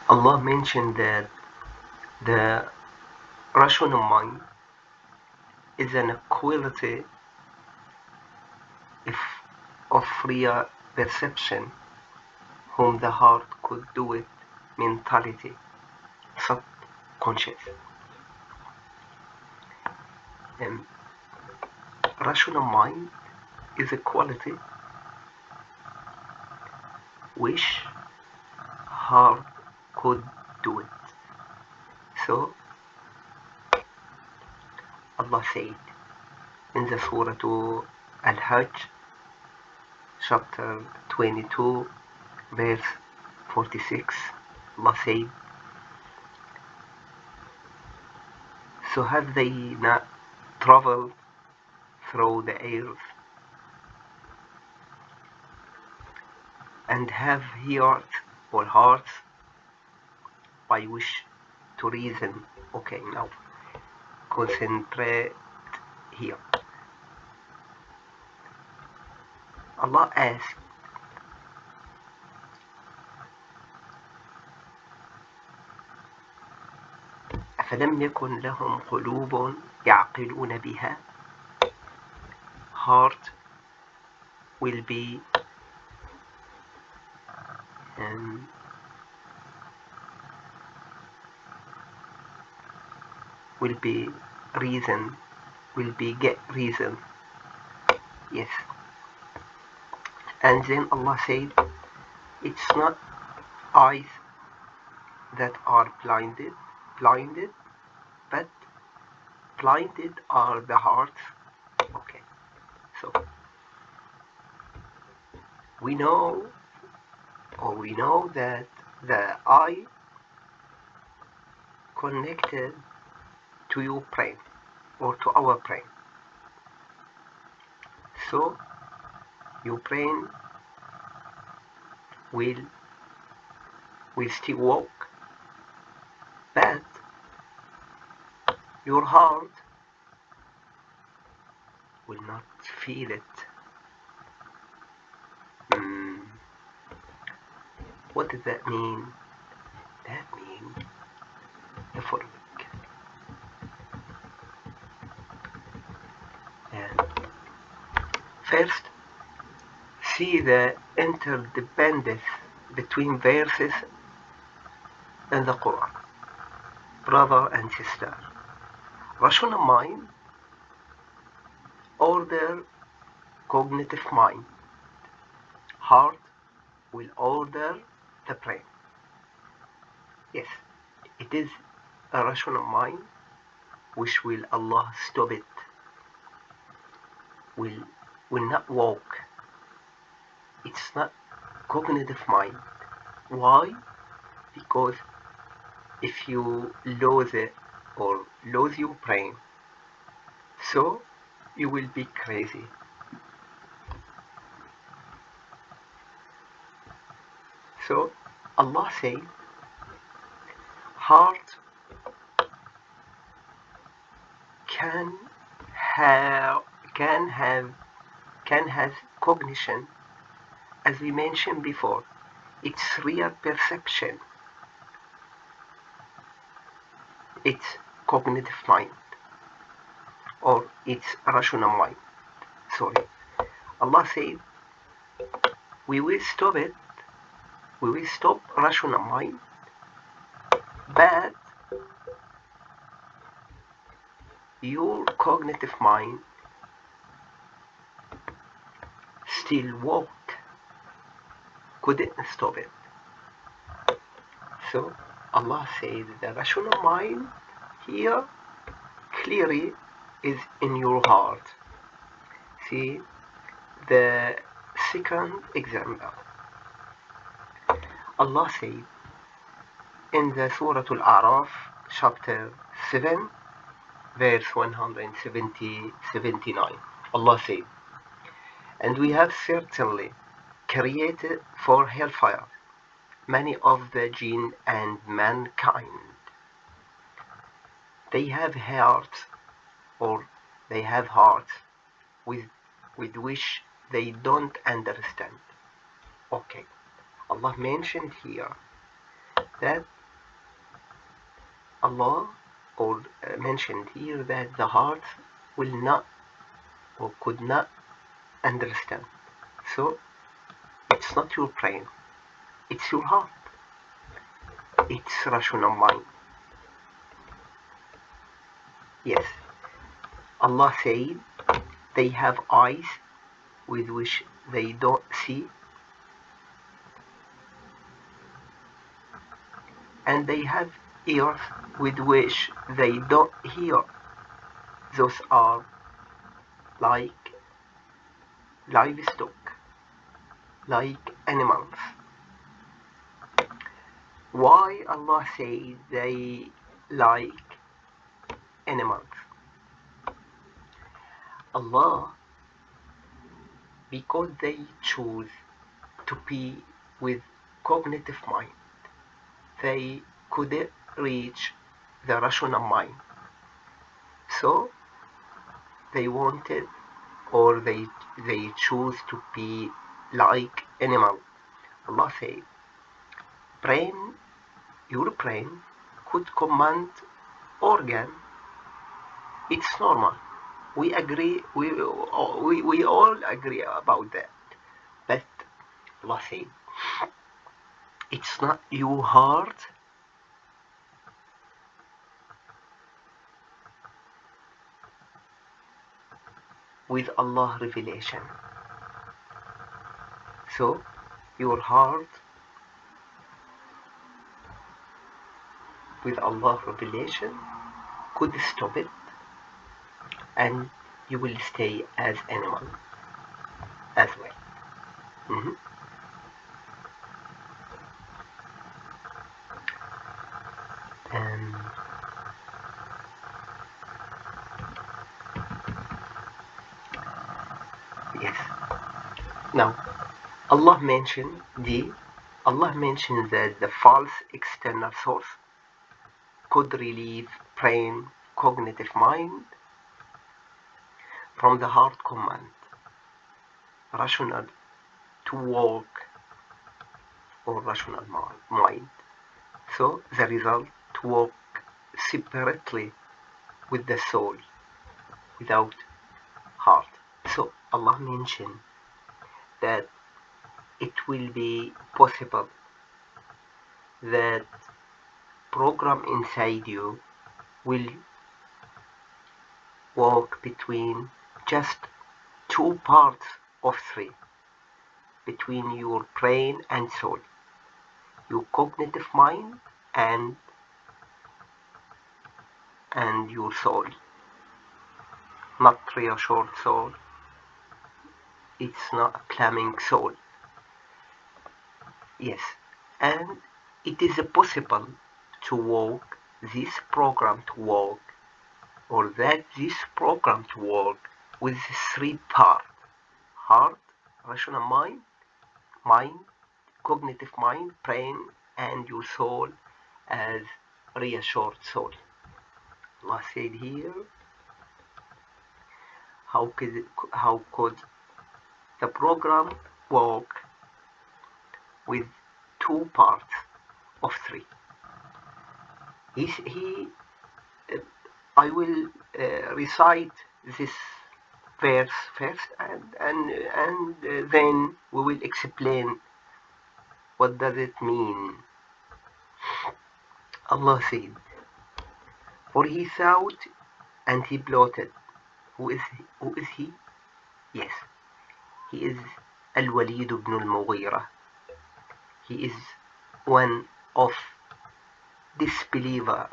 Allah mentioned that the rational mind is an quality if of real perception whom the heart could do it mentality subconscious. And rational mind is a quality which heart could do it. So Allah said in the Surah Al-Hajj chapter 22 verse 46, Allah said, so have they not traveled through the earth and have heard or hearts by which to reason. Okay, now concentrate here. Allah asked, أفلم يكن لهم قلوب يعقلون بها? Heart will be reason, will be get reason. Yes. And then Allah said, it's not eyes that are blinded, but blinded are the hearts. Okay, so we know that the eye connected to your brain or to our brain. So your brain will still work, but your heart will not feel it. What does that mean? That means the following. First, see the interdependence between verses in the Quran. Brother and sister, rational mind order cognitive mind. Heart will order the brain. Yes, it is a rational mind which will Allah stop it, will not walk. It's not cognitive mind. Why? Because if you lose it or lose your brain, so you will be crazy. So Allah said, heart can have cognition, as we mentioned before. It's real perception. It's cognitive mind, or it's rational mind. Sorry. Allah said, we will stop it. We will stop rational mind, but your cognitive mind still work, couldn't stop it. So Allah says the rational mind here clearly is in your heart. See the second example. Allah said in the Surah Al-A'raf chapter 7 verse 179, Allah said, and we have certainly created for hellfire many of the jinn and mankind. They have hearts, or they have hearts with which they don't understand. Okay, Allah mentioned here that Allah or mentioned here that the heart will not or could not understand. So it's not your brain, it's your heart, it's rational mind. Yes, Allah said they have eyes with which they don't see, and they have ears with which they don't hear. Those are like livestock, like animals. Why Allah said they like animals? Allah, because they choose to be with cognitive mind, they couldn't reach the rational mind. So they wanted or they choose to be like animal. Allah said, brain, your brain could command organ. It's normal. We agree. We all agree about that. But Allah said, it's not your heart. With Allah revelation. So your heart with Allah revelation could stop it, and you will stay as animal as well. Mhm. And yes, now Allah mentioned that the false external source could relieve brain cognitive mind from the heart command rational to work or rational mind. So the result to work separately with the soul without heart. So Allah mentioned that it will be possible that program inside you will walk between just two parts of three, between your brain and soul, your cognitive mind and your soul, not reassured soul. It's not a claiming soul. Yes, and it is possible to walk this program to walk or that this program to work with three parts: heart, rational mind, cognitive mind, brain, and your soul as reassured soul. Allah said here, how could the program work with two parts of three? He I will recite this verse first, and then we will explain what does it mean. Allah said, for he thought and he plotted. Who is he? Who is he? Yes, he is Al-Walid ibn al-Mughira. He is one of disbeliever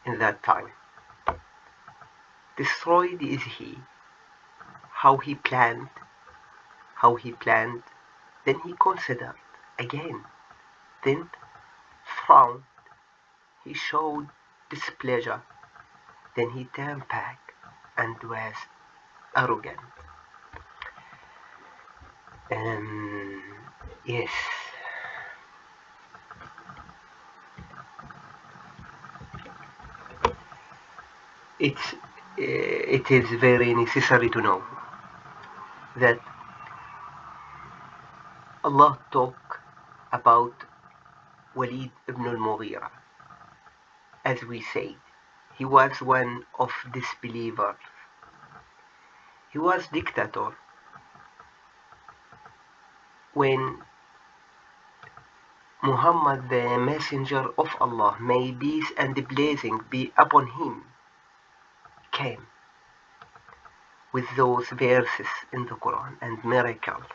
in that time. Destroyed is he. How he planned, then he considered again, then frowned, he showed displeasure, then he turned back and was arrogant. Yes, it is very necessary to know that Allah talk about Walid ibn al-Mughira as we said, he was one of disbelievers. He was dictator when Muhammad, the messenger of Allah, may peace and blessing be upon him, came with those verses in the Quran and miracles.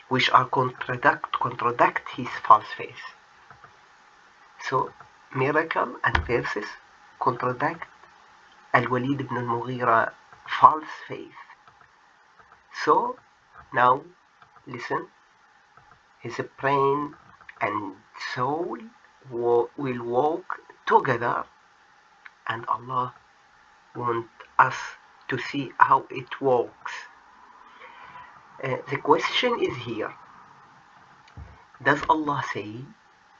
Which are contradict his false faith. So miracle and verses contradict Al-Walid ibn al-Mughira false faith. So now listen, his brain and soul will walk together, and Allah wants us to see how it works. The question is here, does Allah say,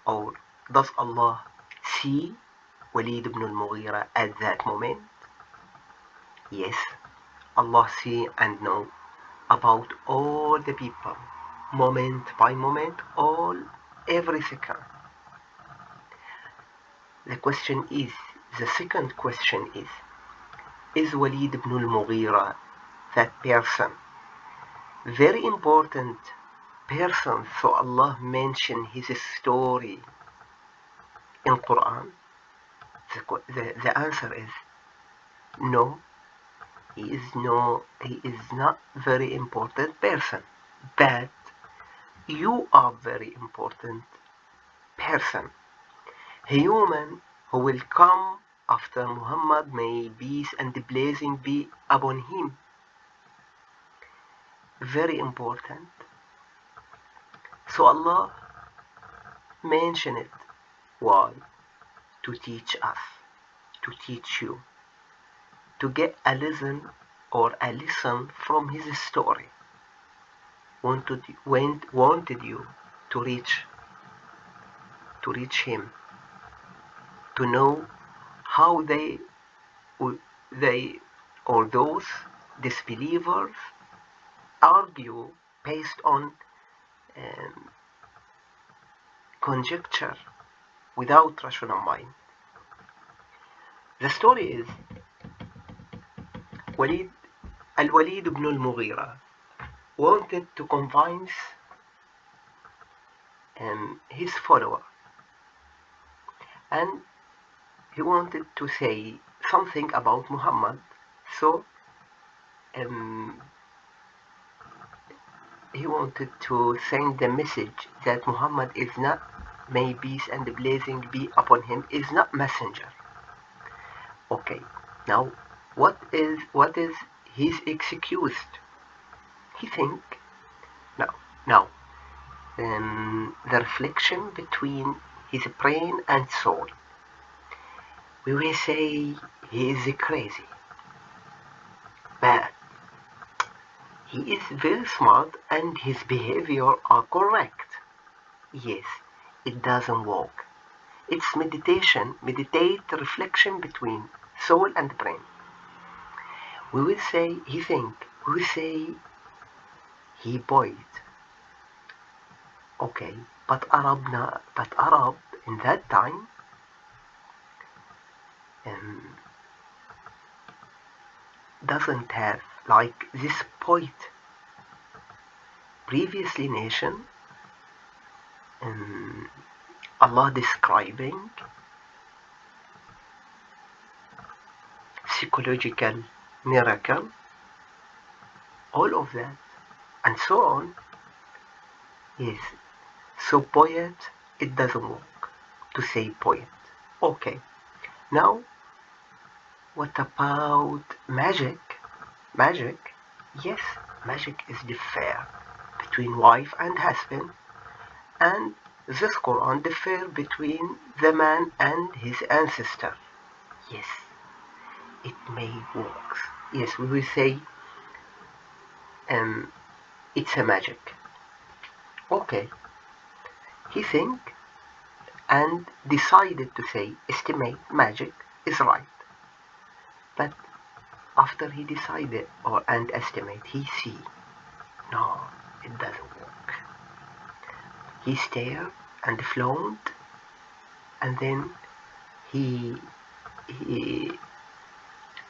or does Allah see Walid ibn al-Mughira at that moment? Yes, Allah see and know about all the people, moment by moment, every second. The second question is Walid ibn al-Mughira that person? Very important person, so Allah mentioned his story in Quran. The answer is no. He is not very important person, but you are very important person, human who will come after Muhammad, may peace and blessing be upon him. Very important. So Allah mentioned it. Why? To teach us, to teach you, to get a lesson from his story. Wanted you to reach him, to know how they or those disbelievers argue based on conjecture without rational mind. The story is Al-Walid ibn al-Mughira wanted to convince his follower, and he wanted to say something about Muhammad. So he wanted to send the message that Muhammad is not, may peace and blessing be upon him, is not messenger. Okay, now what is his excuse? He think now the reflection between his brain and soul. We will say he is crazy, but he is very smart and his behavior are correct. Yes, it doesn't work. It's meditate reflection between soul and brain. We will say he think. We will say he poet. Okay, but Arab in that time doesn't have like this poet. Previously nation, Allah describing psychological miracle, all of that, and so on. Yes, so poet, it doesn't work to say poet. Okay, now what about magic? Magic, yes, magic is differ between wife and husband, and this Quran differ between the man and his ancestor. Yes, it may work. Yes, we will say it's a magic. Okay, he think and decided to say estimate magic is right, but after he decided and estimate, he see no, it doesn't work. He stared and flown, and then he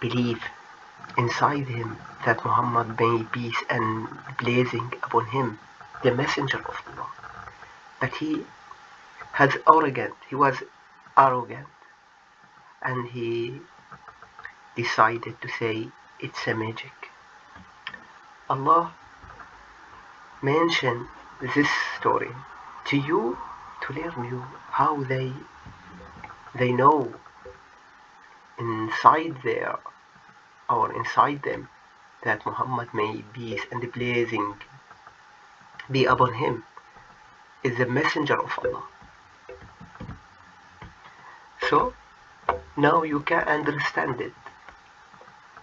believed inside him that Muhammad, may peace and blessing upon him, the messenger of Allah. But he was arrogant, and he decided to say it's a magic. Allah mentioned this story to you to learn you how they know inside there or inside them that Muhammad, may peace and blessing be upon him, is the messenger of Allah. So now you can understand it.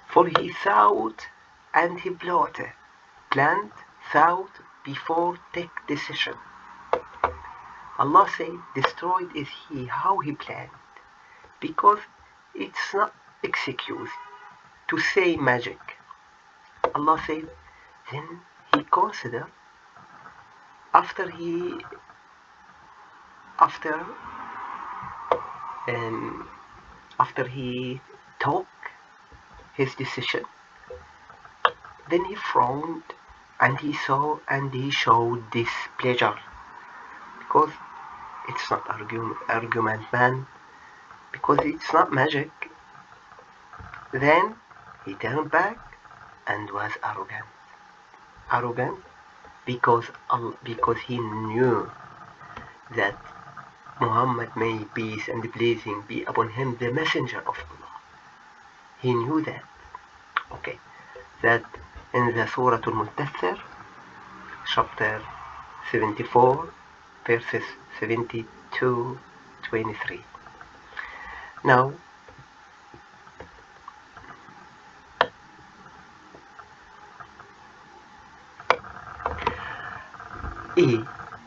For he thought and he planned, thought before take decision. Allah said, destroyed is he, how he planned, because it's not excuse to say magic. Allah said, then he considered after he after after he took his decision, then he frowned and he saw and he showed displeasure, because it's not argument man, because it's not magic. Then he turned back and was arrogant because he knew that Muhammad, may peace and blessing be upon him, the messenger of Allah. He knew that. Okay, that in the Surah Al-Muddathir, chapter 74, verses 72-23. Now,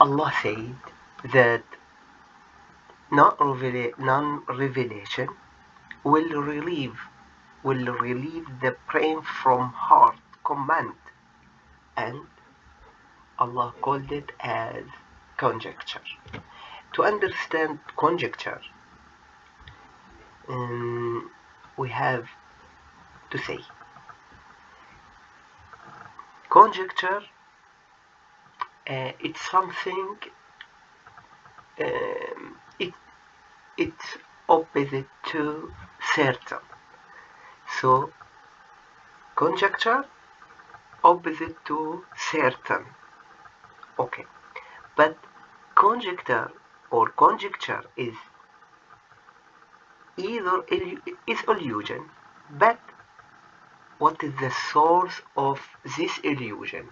Allah said that non-revelation will relieve the brain from heart command, and Allah called it as conjecture. To understand conjecture, we have to say conjecture, it's something, it's opposite to certain. So conjecture opposite to certain. Okay, but conjecture is either illusion, but what is the source of this illusion?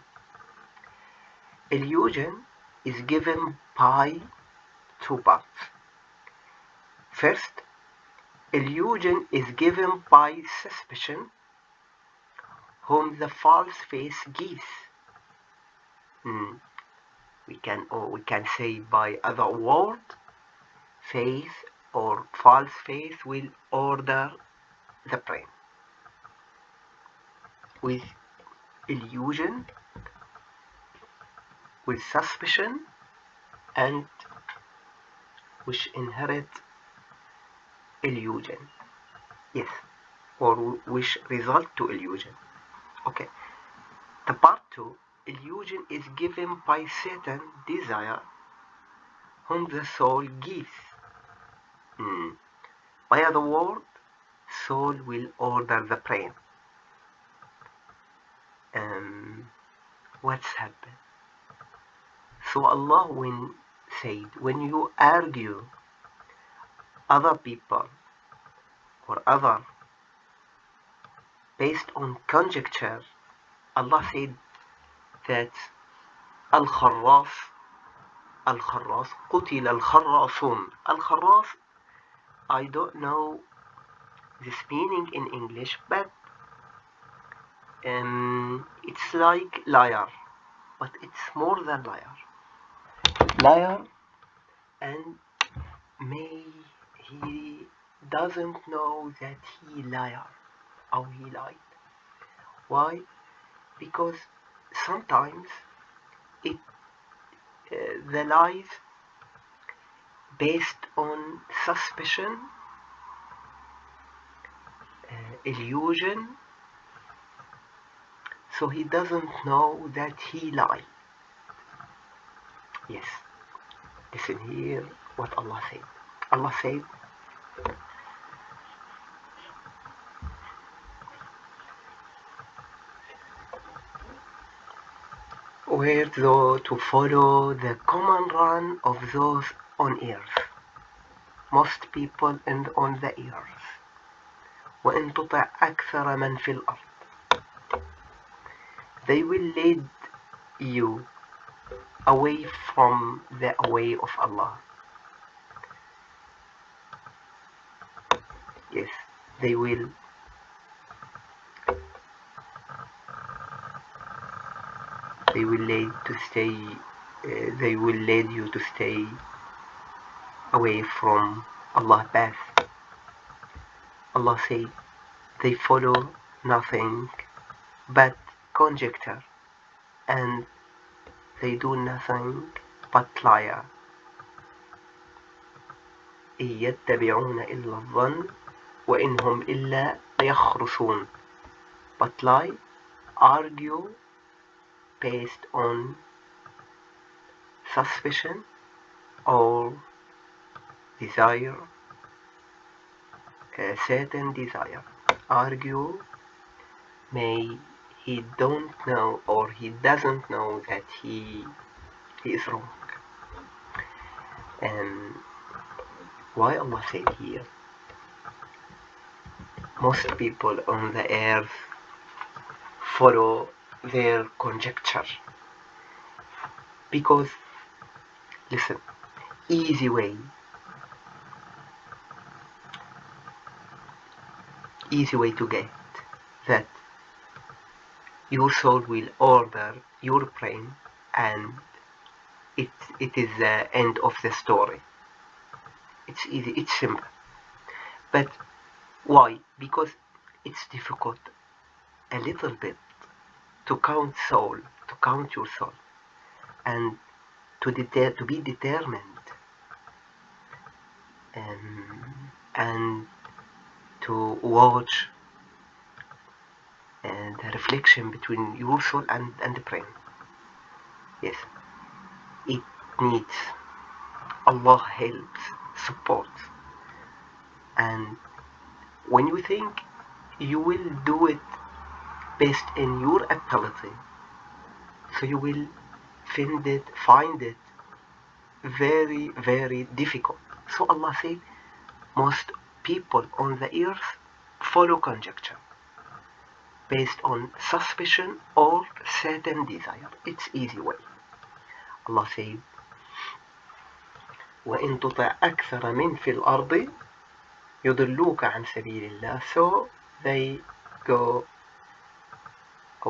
Illusion is given by two parts. First, illusion is given by suspicion, whom the false face gives. We can say by other word, faith or false faith will order the brain. With illusion, with suspicion, and which inherit illusion. Yes, or which result to illusion. Okay. The part 2, illusion is given by Satan desire, whom the soul gives. By other word, soul will order the brain. What's happened? So Allah said, when you argue other people or other based on conjecture, Allah said that Al-Kharras, قتل الخراصون. Al-Kharras, I don't know this meaning in English, but it's like liar, but it's more than liar, and he doesn't know that he liar or he lied. Why? Because sometimes it the lies based on suspicion, illusion, so he doesn't know that he lied. Yes, listen here what Allah said. Allah said, were though to follow the common run of those on earth, most people on the earth, وإن تطع أكثر من في الأرض, they will lead you away from the way of Allah. Yes, they will lead to stay. They will lead you to stay away from Allah's path. Allah said, they follow nothing but conjecture, and they do nothing but liar. إن يتبعون إلا الظن وإن هم إلا يخرصون. But lie, argue based on suspicion or desire, a certain desire. Argue may he don't know or he doesn't know that he is wrong. And why Allah said here, most people on the earth follow their conjecture, because listen, easy way to get that your soul will order your brain, and it is the end of the story. It's easy, it's simple. But why? Because it's difficult a little bit to count your soul, and to be determined, and to watch the reflection between your soul and the brain. Yes, it needs Allah helps, support, and when you think you will do it based in your ability, so you will find it very, very difficult. So Allah said, most people on the earth follow conjecture based on suspicion or certain desire. It's easy way. Allah said, وإن تطع أكثر من في الأرض يضلوك عن سبيل الله. So they go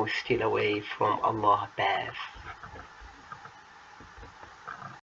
steal away from Allah's path.